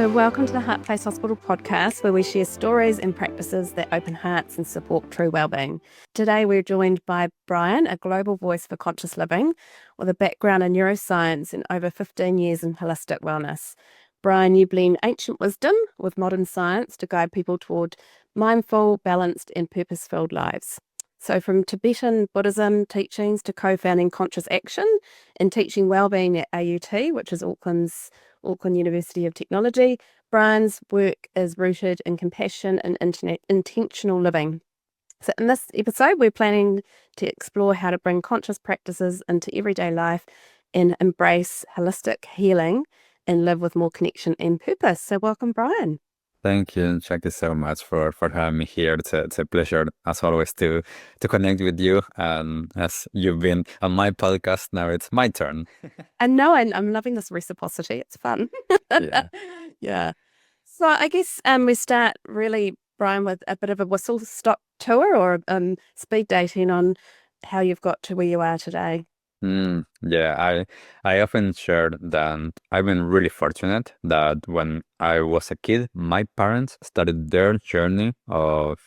So welcome to the Heart Place Hospital podcast, where we share stories and practices that open hearts and support true wellbeing. Today we're joined by Brian, a global voice for conscious living with a background in neuroscience and over 15 years in holistic wellness. Brian, you blend ancient wisdom with modern science to guide people toward mindful, balanced and purpose-filled lives. So from Tibetan Buddhism teachings to co-founding Conscious Action and teaching wellbeing at AUT, which is Auckland University of Technology, Brian's work is rooted in compassion and intentional living. So in this episode, we're planning to explore how to bring conscious practices into everyday life and embrace holistic healing and live with more connection and purpose. So welcome, Brian. Thank you. Thank you so much for having me here. It's a pleasure, as always, to connect with you. As you've been on my podcast, now it's my turn. And no, I'm loving this reciprocity. It's fun. Yeah. Yeah. So I guess we start really, Brian, with a bit of a whistle-stop tour or speed dating on how you've got to where you are today. Yeah, I often share that I've been really fortunate that when I was a kid, my parents started their journey of,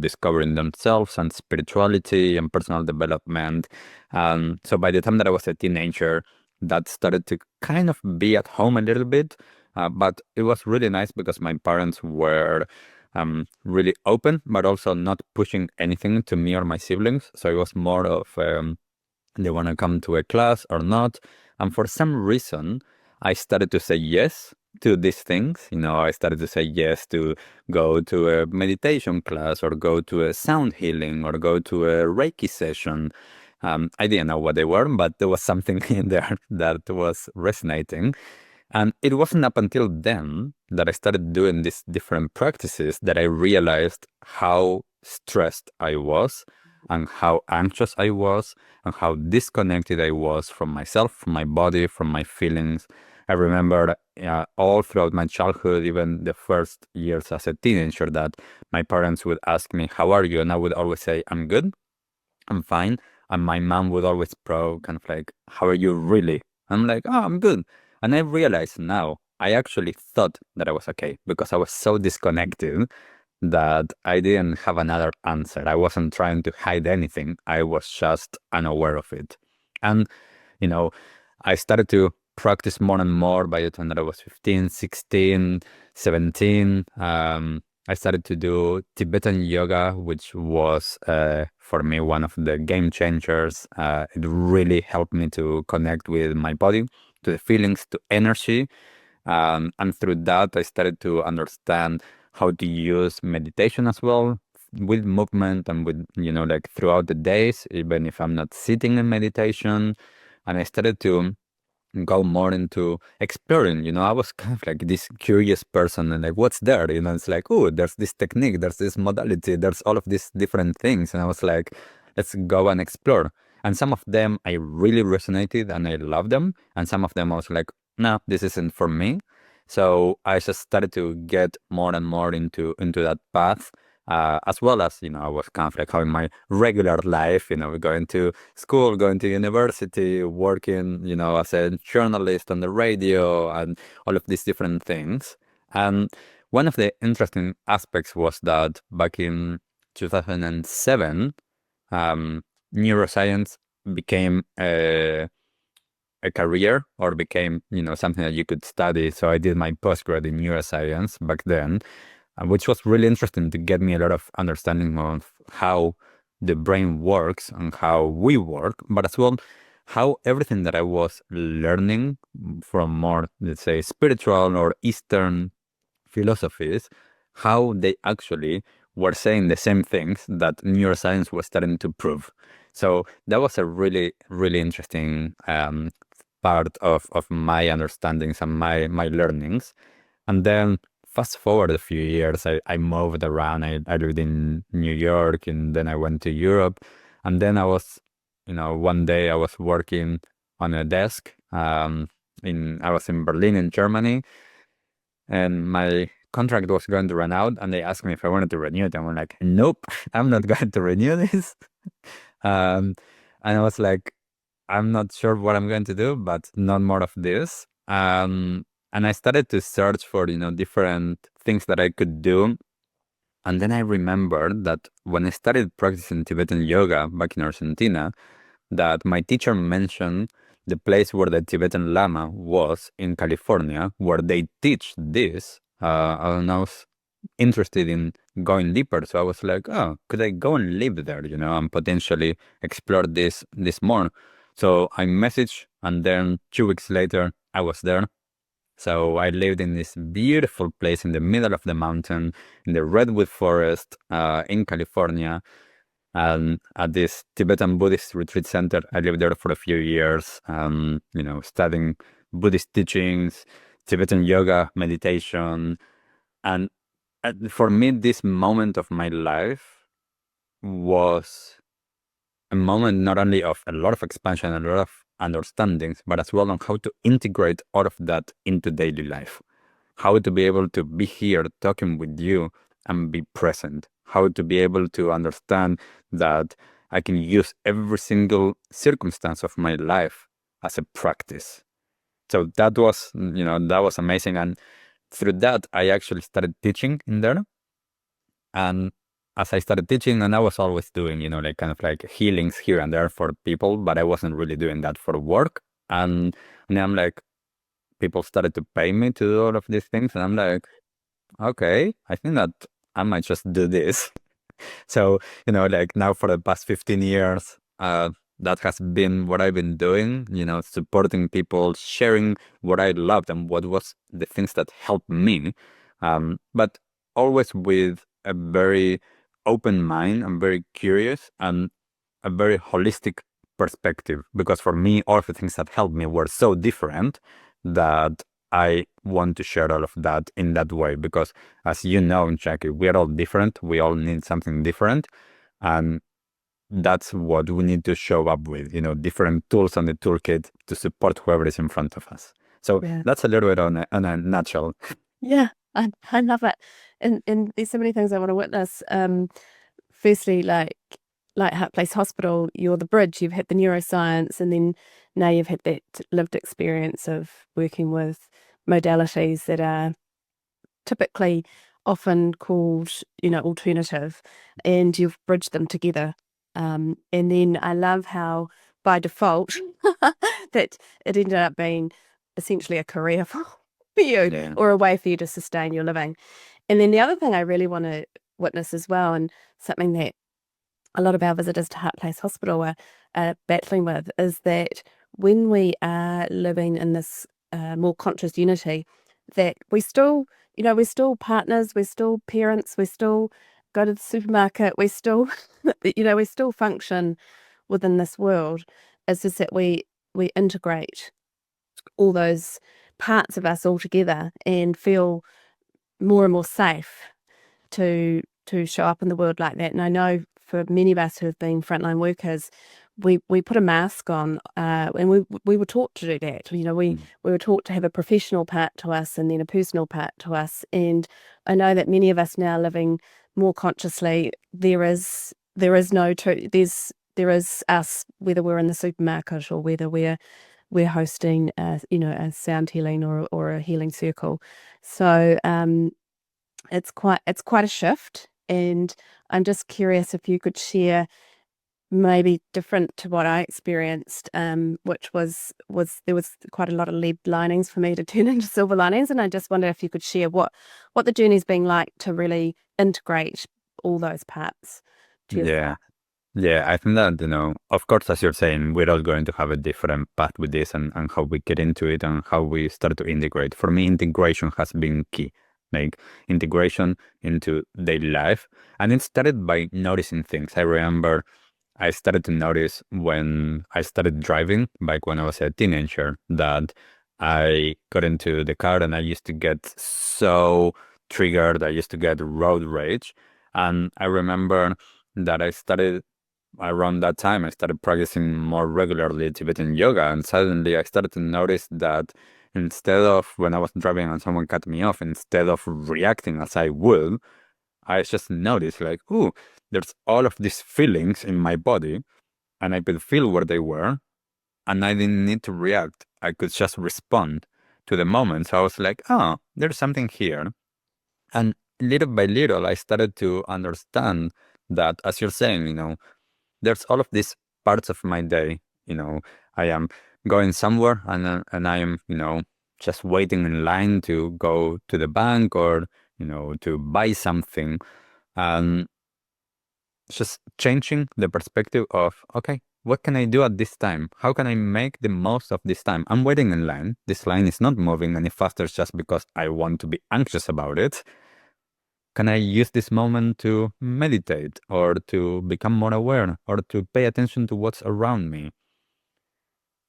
discovering themselves and spirituality and personal development. So by the time that I was a teenager, that started to kind of be at home a little bit. But it was really nice because my parents were really open, but also not pushing anything to me or my siblings. So it was more of they want to come to a class or not. And for some reason, I started to say yes to these things. I started to say yes to go to a meditation class or go to a sound healing or go to a Reiki session. I didn't know what they were, but there was something in there that was resonating. And it wasn't up until then that I started doing these different practices that I realized how stressed I was and how anxious I was and how disconnected I was from myself, from my body, from my feelings. I remember all throughout my childhood, even the first years as a teenager, that my parents would ask me, "How are you?" And I would always say, "I'm good, I'm fine." And my mom would always probe, kind of like, "How are you really?" I'm like, "Oh, I'm good." And I realized now, I actually thought that I was okay because I was so disconnected that I didn't have another answer. I wasn't trying to hide anything. I was just unaware of it. And, I started to practice more and more by the time that I was 15, 16, 17. I started to do Tibetan yoga, which was, for me, one of the game changers. It really helped me to connect with my body, to the feelings, to energy. And through that, I started to understand how to use meditation as well with movement and with, like throughout the days, even if I'm not sitting in meditation. And I started to go more into exploring. I was kind of like this curious person and like, what's there? It's like, oh, there's this technique, there's this modality, there's all of these different things. And I was like, let's go and explore. And some of them I really resonated and I loved them. And some of them I was like, no, this isn't for me. So I just started to get more and more into that path. As well as, I was kind of like having my regular life, going to school, going to university, working, as a journalist on the radio and all of these different things. And one of the interesting aspects was that back in 2007, neuroscience became a career or became, something that you could study. So I did my postgrad in neuroscience back then, which was really interesting to get me a lot of understanding of how the brain works and how we work, but as well how everything that I was learning from more, let's say, spiritual or Eastern philosophies, how they actually were saying the same things that neuroscience was starting to prove. So that was a really, really interesting part of my understandings and my learnings. And then fast forward a few years, I moved around. I lived in New York and then I went to Europe. And then I was, one day I was working on a desk. I was in Berlin in Germany, and my contract was going to run out, and they asked me if I wanted to renew it. And I'm like, nope, I'm not going to renew this. And I was like, I'm not sure what I'm going to do, but not more of this. And I started to search for, different things that I could do. And then I remembered that when I started practicing Tibetan yoga back in Argentina, that my teacher mentioned the place where the Tibetan Lama was in California, where they teach this. And I was interested in going deeper. So I was like, oh, could I go and live there, and potentially explore this more? So I messaged, and then 2 weeks later, I was there. So I lived in this beautiful place in the middle of the mountain, in the redwood forest, in California, and at this Tibetan Buddhist Retreat Centre. I lived there for a few years, studying Buddhist teachings, Tibetan yoga, meditation. And for me, this moment of my life was a moment not only of a lot of expansion and a lot of understandings, but as well on how to integrate all of that into daily life. How to be able to be here talking with you and be present. How to be able to understand that I can use every single circumstance of my life as a practice. So that was amazing. And through that, I actually started teaching in there. And as I started teaching, and I was always doing, like kind of like healings here and there for people, but I wasn't really doing that for work. And then I'm like, people started to pay me to do all of these things. And I'm like, okay, I think that I might just do this. So, like now for the past 15 years, that has been what I've been doing, supporting people, sharing what I loved and what was the things that helped me. But always with a very open mind. I'm very curious and a very holistic perspective, because for me, all of the things that helped me were so different that I want to share all of that in that way, because as you know, Jackie, we are all different. We all need something different. And that's what we need to show up with, different tools on the toolkit to support whoever is in front of us. So that's a little bit on a nutshell. Yeah, I love it. And there's so many things I want to witness. Firstly, like Heart Place Hospital, you're the bridge. You've had the neuroscience, and then now you've had that lived experience of working with modalities that are typically often called, alternative, and you've bridged them together. And then I love how by default that it ended up being essentially a career for you, or a way for you to sustain your living. And then the other thing I really want to witness as well, and something that a lot of our visitors to Heart Place Hospital are battling with, is that when we are living in this more conscious unity, that we still, we're still partners, we're still parents, we still go to the supermarket, we still, we still function within this world. It's just that we integrate all those parts of us all together and feel more and more safe to show up in the world like that. And I know for many of us who have been frontline workers, we put a mask on, and we were taught to do that. We were taught to have a professional part to us and then a personal part to us. And I know that many of us now living more consciously, there is no two. There is us, whether we're in the supermarket or whether we're hosting a sound healing or a healing circle. So it's quite a shift, and I'm just curious if you could share maybe different to what I experienced, which was there was quite a lot of lead linings for me to turn into silver linings, and I just wonder if you could share what the journey's been like to really integrate all those parts to yourself. Yeah, I think that, of course, as you're saying, we're all going to have a different path with this, and how we get into it and how we start to integrate. For me, integration has been key, like integration into daily life. And it started by noticing things. I remember I started to notice when I started driving, back when I was a teenager, that I got into the car and I used to get so triggered. I used to get road rage. And I remember that around that time, I started practicing more regularly Tibetan yoga. And suddenly I started to notice that instead of when I was driving and someone cut me off, instead of reacting as I would, I just noticed like, ooh, there's all of these feelings in my body, and I could feel where they were, and I didn't need to react. I could just respond to the moment. So I was like, oh, there's something here. And little by little, I started to understand that, as you're saying, there's all of these parts of my day. I am going somewhere and I am, just waiting in line to go to the bank or, to buy something. And just changing the perspective of, okay, what can I do at this time? How can I make the most of this time? I'm waiting in line. This line is not moving any faster just because I want to be anxious about it. Can I use this moment to meditate or to become more aware or to pay attention to what's around me?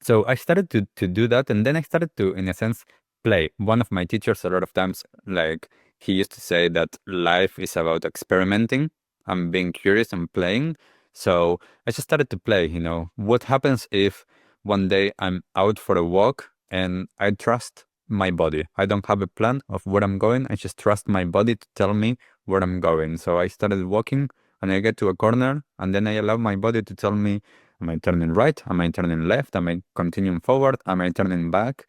So I started to do that, and then I started to, in a sense, play. One of my teachers, a lot of times, like, he used to say that life is about experimenting and being curious and playing. So I just started to play. What happens if one day I'm out for a walk and I trust my body? I don't have a plan of where I'm going. I just trust my body to tell me where I'm going. So I started walking and I get to a corner, and then I allow my body to tell me, am I turning right? Am I turning left? Am I continuing forward? Am I turning back?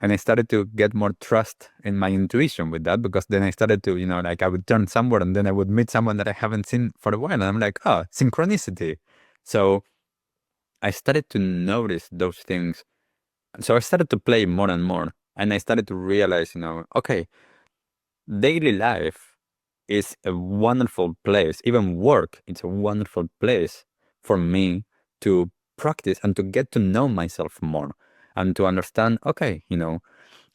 And I started to get more trust in my intuition with that, because then I started to, like, I would turn somewhere and then I would meet someone that I haven't seen for a while. And I'm like, oh, synchronicity. So I started to notice those things. So I started to play more and more. And I started to realize, okay, daily life is a wonderful place. Even work, it's a wonderful place for me to practice and to get to know myself more and to understand, okay,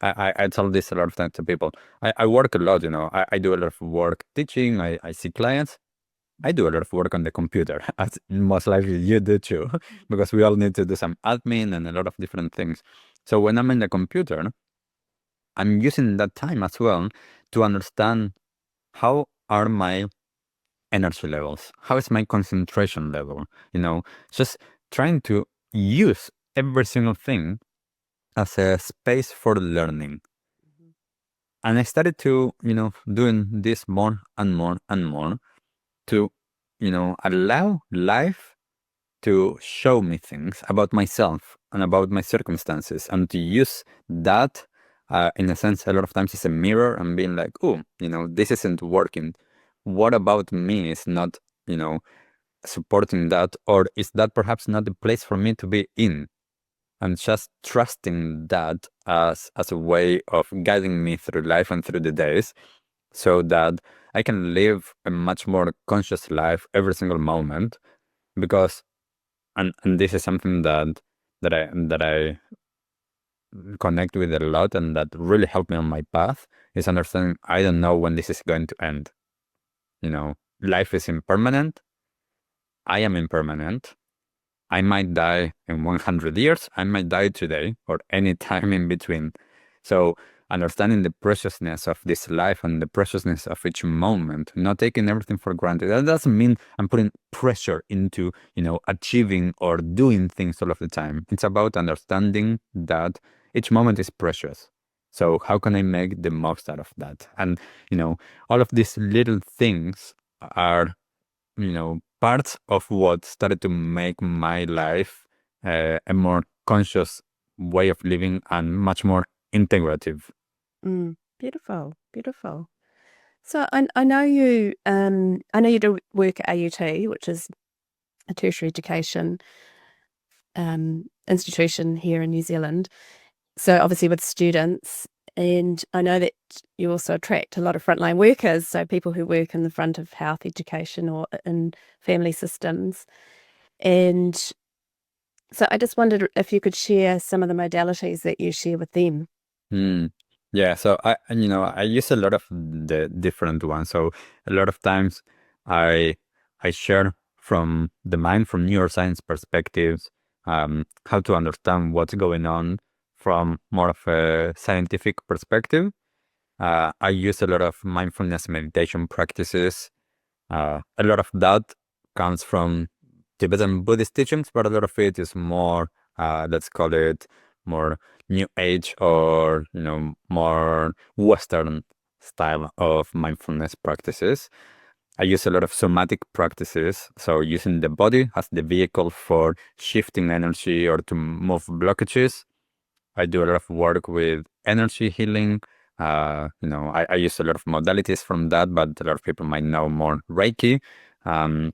I tell this a lot of times to people. I work a lot, I do a lot of work teaching, I see clients. I do a lot of work on the computer, as most likely you do too, because we all need to do some admin and a lot of different things. So when I'm in the computer, I'm using that time as well to understand how are my energy levels, how is my concentration level, just trying to use every single thing as a space for learning. And I started to, doing this more and more and more to, allow life to show me things about myself and about my circumstances, and to use that, in a sense, a lot of times as a mirror and being like, oh, this isn't working. What about me is not, supporting that, or is that perhaps not the place for me to be in? And just trusting that as a way of guiding me through life and through the days, so that I can live a much more conscious life every single moment. Because and this is something that I connect with a lot, and that really helped me on my path, is understanding I don't know when this is going to end. Life is impermanent. I am impermanent. I might die in 100 years. I might die today or any time in between. So understanding the preciousness of this life and the preciousness of each moment, not taking everything for granted. That doesn't mean I'm putting pressure into, achieving or doing things all of the time. It's about understanding that each moment is precious. So how can I make the most out of that? And, all of these little things are, parts of what started to make my life a more conscious way of living and much more integrative. Beautiful, beautiful. So I know you. I know you do work at AUT, which is a tertiary education institution here in New Zealand. So obviously with students, and I know that you also attract a lot of frontline workers, so people who work in the front of health education or in family systems. And so I just wondered if you could share some of the modalities that you share with them. Yeah, so I use a lot of the different ones. So a lot of times I share from the mind, from neuroscience perspectives, how to understand what's going on from more of a scientific perspective. I use a lot of mindfulness meditation practices. A lot of that comes from Tibetan Buddhist teachings, but a lot of it is more, let's call it more New Age, or, more Western style of mindfulness practices. I use a lot of somatic practices, so using the body as the vehicle for shifting energy or to move blockages. I do a lot of work with energy healing. I use a lot of modalities from that, but a lot of people might know more Reiki. Um,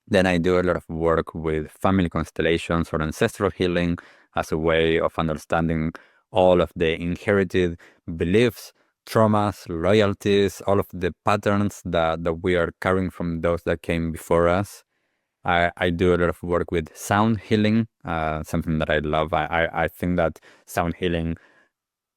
then I do a lot of work with family constellations or ancestral healing as a way of understanding all of the inherited beliefs, traumas, loyalties, all of the patterns that we are carrying from those that came before us. I do a lot of work with sound healing, something that I love. I think that sound healing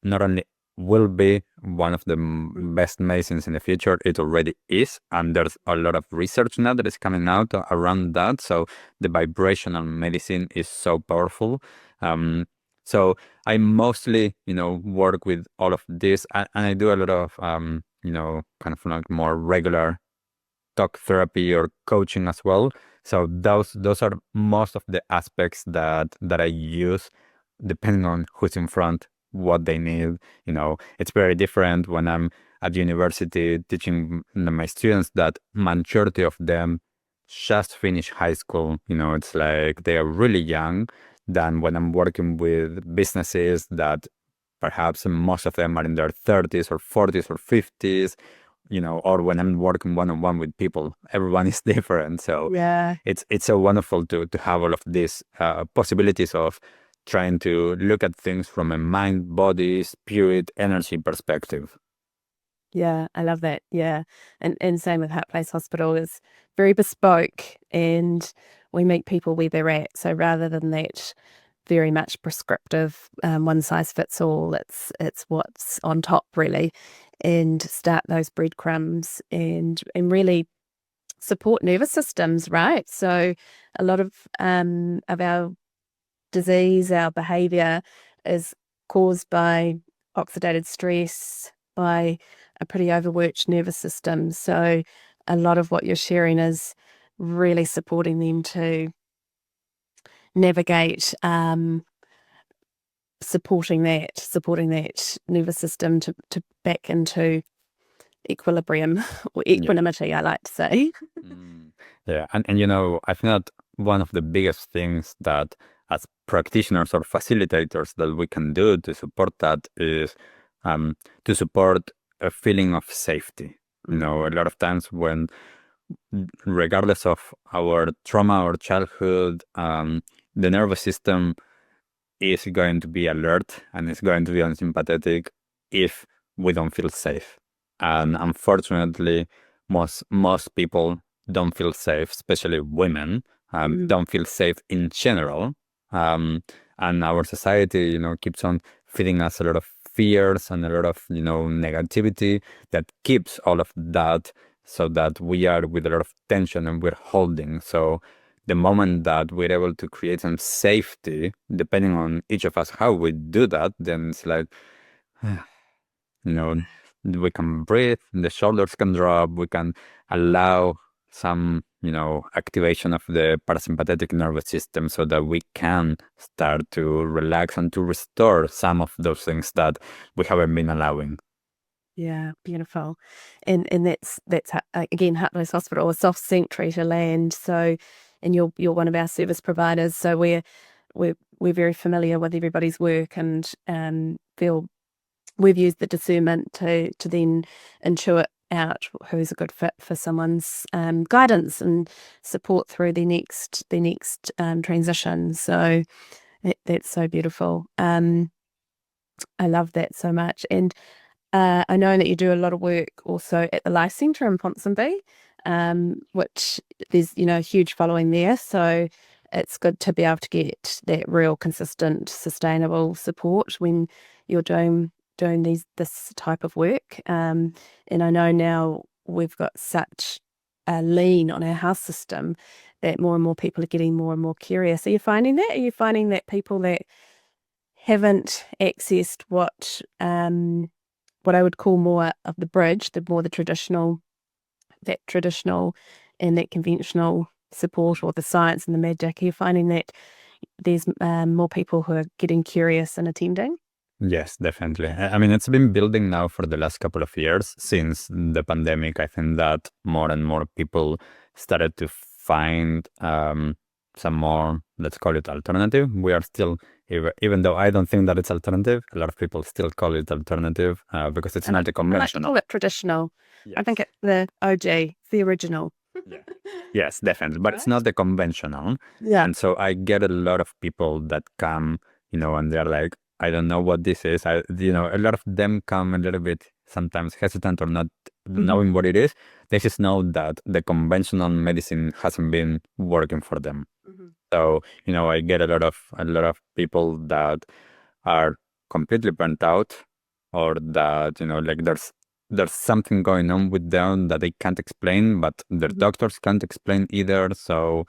not only will be one of the best medicines in the future, it already is. And there's a lot of research now that is coming out around that. So the vibrational medicine is so powerful. Um, so I mostly, work with all of this, and I do a lot of, kind of like more regular talk therapy or coaching as well. So those are most of the aspects that I use, depending on who's in front, what they need. It's very different when I'm at university teaching my students that majority of them just finish high school. It's like they are really young, than when I'm working with businesses that perhaps most of them are in their 30s or 40s or 50s, or when I'm working one-on-one with people. Everyone is different. So Yeah. it's so wonderful to have all of these possibilities of trying to look at things from a mind, body, spirit, energy perspective. Yeah, I love that. Yeah. And same with Heart Place Hospital is very bespoke and we meet people where they're at. So rather than that very much prescriptive, one size fits all, it's what's on top really, and start those breadcrumbs and really support nervous systems, right? So a lot of our disease, our behavior is caused by oxidated stress, by a pretty overworked nervous system. So a lot of what you're sharing is really supporting them to navigate, supporting that nervous system to back into equilibrium or Yeah. equanimity, I like to say. Mm. Yeah, and I think that one of the biggest things that as practitioners or facilitators that we can do to support that is to support a feeling of safety. A lot of times when, regardless of our trauma or childhood, the nervous system is going to be alert and is going to be unsympathetic if we don't feel safe. And unfortunately, most people don't feel safe, especially women, don't feel safe in general. Um, and our society, keeps on feeding us a lot of fears and a lot of, negativity that keeps all of that, so that we are with a lot of tension and we're holding. So the moment that we're able to create some safety, depending on each of us how we do that, then it's like, you know, we can breathe, the shoulders can drop, we can allow some, activation of the parasympathetic nervous system so that we can start to relax and to restore some of those things that we haven't been allowing. Yeah, beautiful. And that's again, Heart Place Hospital, a soft sanctuary to land. So, and you're one of our service providers. So we're very familiar with everybody's work and feel we've used the discernment to then intuit out who's a good fit for someone's guidance and support through their next transition. So that's so beautiful. I love that so much. And I know that you do a lot of work also at the Life Centre in Ponsonby, which there's, a huge following there. So it's good to be able to get that real consistent, sustainable support when you're doing this type of work. And I know now we've got such a lean on our health system that more and more people are getting more and more curious. Are you finding that? Are you finding that people that haven't accessed what I would call more of the bridge, the traditional and that conventional support, or the science and the magic? Are you finding that there's more people who are getting curious and attending? Yes, definitely. I mean, it's been building now for the last couple of years since the pandemic. I think that more and more people started to find some more, let's call it alternative. We are still Even though I don't think that it's alternative, a lot of people still call it alternative because it's not the I like to conventional. call it traditional. Yes. I think it's the OG, the original. Yeah. Yes, definitely. But it's not the conventional. Yeah. And so I get a lot of people that come, and they're like, I don't know what this is. A lot of them come a little bit sometimes hesitant or not knowing what it is. They just know that the conventional medicine hasn't been working for them. So, I get a lot of people that are completely burnt out, or that, like there's something going on with them that they can't explain, but their doctors can't explain either. So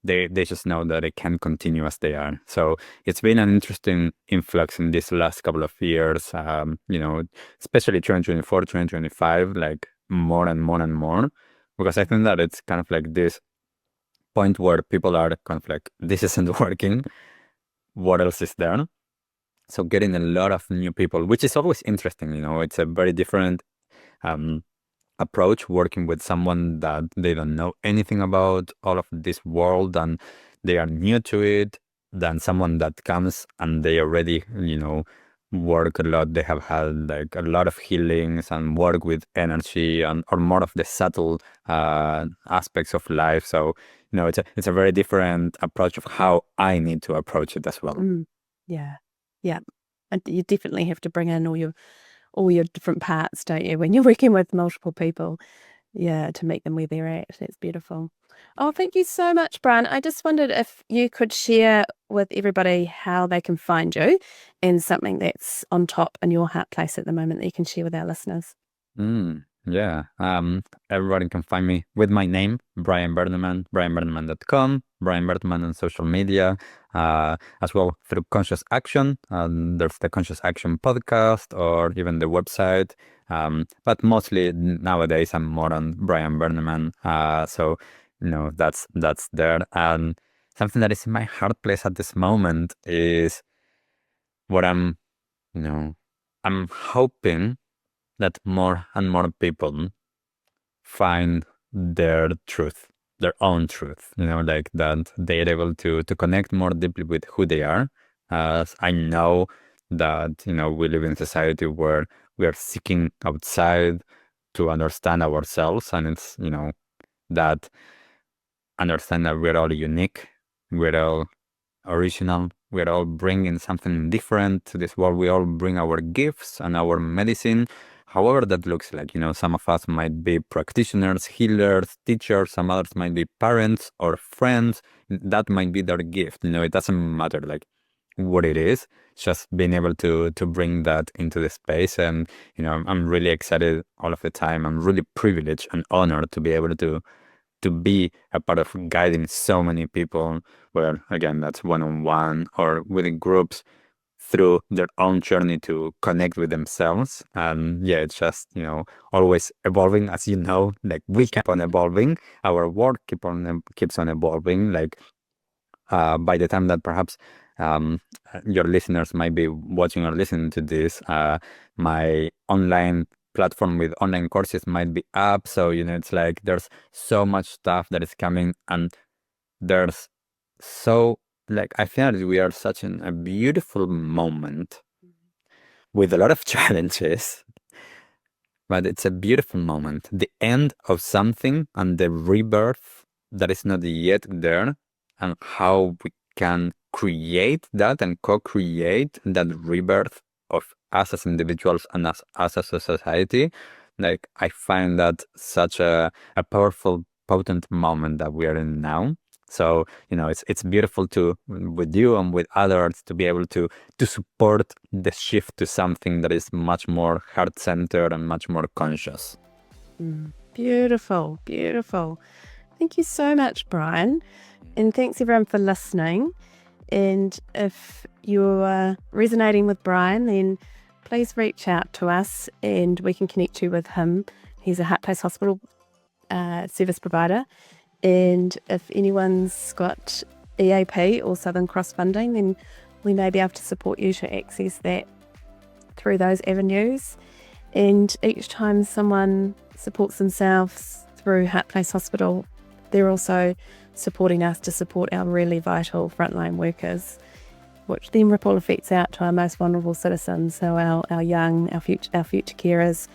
they just know that they can't continue as they are. So it's been an interesting influx in these last couple of years, especially 2024, 2025, like more and more and more, because I think that it's kind of like this point where people are kind of like, this isn't working. What else is there? So getting a lot of new people, which is always interesting, it's a very different um, approach working with someone that they don't know anything about all of this world and they are new to it, than someone that comes and they already, work a lot. They have had like a lot of healings and work with energy or more of the subtle aspects of life. So, it's a very different approach of how I need to approach it as well. Yeah. Yeah. And you definitely have to bring in all your different parts, don't you, when you're working with multiple people? Yeah, to meet them where they're at. That's beautiful. Oh, thank you so much, Brian. I just wondered if you could share with everybody how they can find you and something that's on top in your heart place at the moment that you can share with our listeners. Yeah. Everybody can find me with my name, Brian Berneman, brianberneman.com, Brian Berneman on social media, as well through Conscious Action. There's the Conscious Action podcast or even the website. But mostly nowadays I'm more on Brian Berneman. So, that's there. And something that is in my heart place at this moment is what I'm hoping that more and more people find their truth, their own truth, like that they're able to connect more deeply with who they are. As I know that, we live in a society where we are seeking outside to understand ourselves, and it's, that understand that we're all unique, we're all original, we're all bringing something different to this world. We all bring our gifts and our medicine, however that looks like. Some of us might be practitioners, healers, teachers, some others might be parents or friends. That might be their gift. It doesn't matter like what it is, just being able to bring that into the space. And I'm really excited all of the time. I'm really privileged and honored to be able to be a part of guiding so many people, where again that's one-on-one or within groups, through their own journey to connect with themselves. And yeah, it's just always evolving, as like we keep on evolving, our work keeps on evolving. Like by the time that perhaps your listeners might be watching or listening to this, my online platform with online courses might be up. So, it's like there's so much stuff that is coming, and there's so, like, I think that we are such in a beautiful moment with a lot of challenges, but it's a beautiful moment. The end of something and the rebirth that is not yet there, and how we can create that and co-create that rebirth of us as individuals and us as a society. Like, I find that such a powerful, potent moment that we are in now. So, it's beautiful to, with you and with others, to be able to support the shift to something that is much more heart-centered and much more conscious. Beautiful, beautiful. Thank you so much, Brian. And thanks everyone for listening. And if you're resonating with Brian, then please reach out to us and we can connect you with him. He's a Heart Place Hospital service provider. And if anyone's got EAP or Southern Cross funding, then we may be able to support you to access that through those avenues. And each time someone supports themselves through Heart Place Hospital, they're also supporting us to support our really vital frontline workers. which then ripple effects out to our most vulnerable citizens, so our young, our future carers,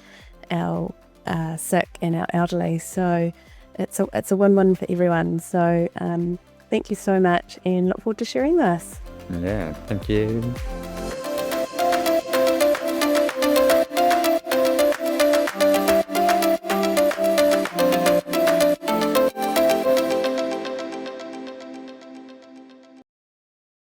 our sick and our elderly. So it's a win-win for everyone. So thank you so much and look forward to sharing this. Yeah, thank you.